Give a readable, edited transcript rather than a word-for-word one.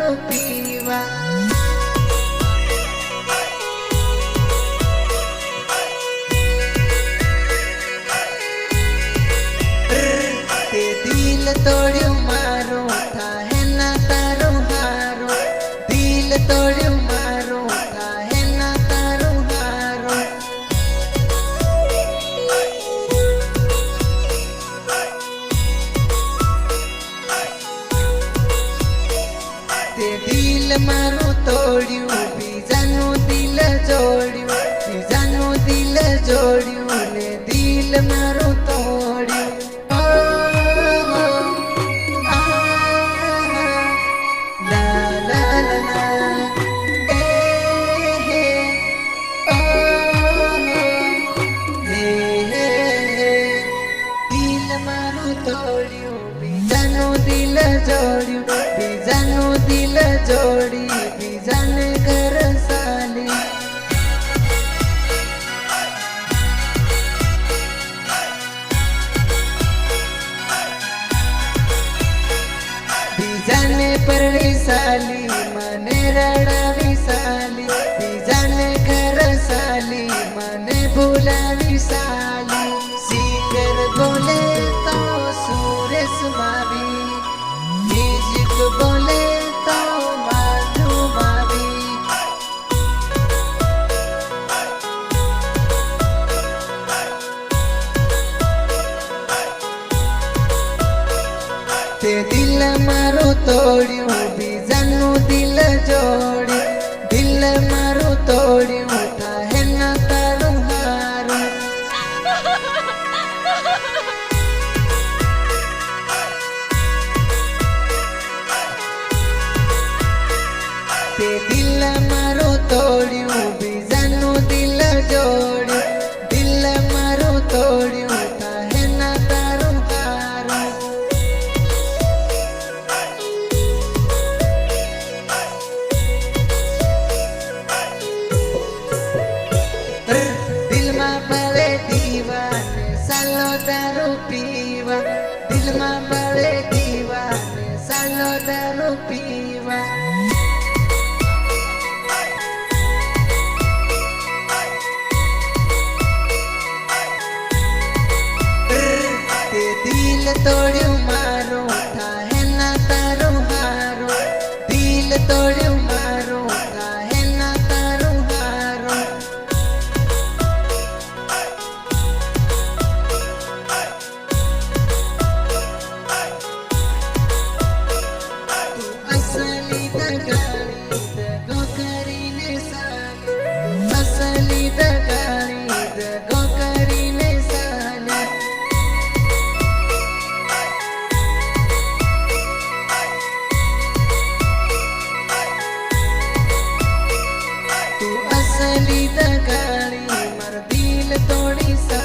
दारू पीवा। ते दिल तोड़्यू मारो थाहे ना तारू हारो, दिल तोड़्यू मारो थाहे ना तारू हारो। ते दिल मारू तोड़्यू बीजानु दिल जोड़्यू, बीजानु दिल जोड़्यू ने दिल मारू तोड़्यू। तोड़्यू बीजानु दिल जोड़्यू, बीजानु दिल जोड़ी बीजाने घर साली। बीजाने परणी साली मने रड़ावी साली, बीजाने घर साली मने भूलावी साली। सीकर बोले तो सुरेश मावी, म्यूजिक बोले तो माधु मावी। ते दिल मारू तोड़्यू बीजानु दिल जोड़्यू, दिल मारू तोड़्यू थाहे ना तारू हारू। ते दिल मारू तोड़्यू बीजानु दिल जोड़्यू, दिल मारू तोड़्यू थाहे ना तारू हारू। दिल मा पड़े दीवाने सालो दारू पीवा, दिल मा पड़े दीवाने सालो दारू पीवा। ते दिल तोड़्यू मारो थाहे ना तारू हारो, दिल तोड़्यू मारो थाहे ना तारू हारो। तू असली दगाड़ी दगो करीने साली, असली दगाड़ी दगो करीने साली। तू असली दगाड़ी मर दिल तोड़ी सा।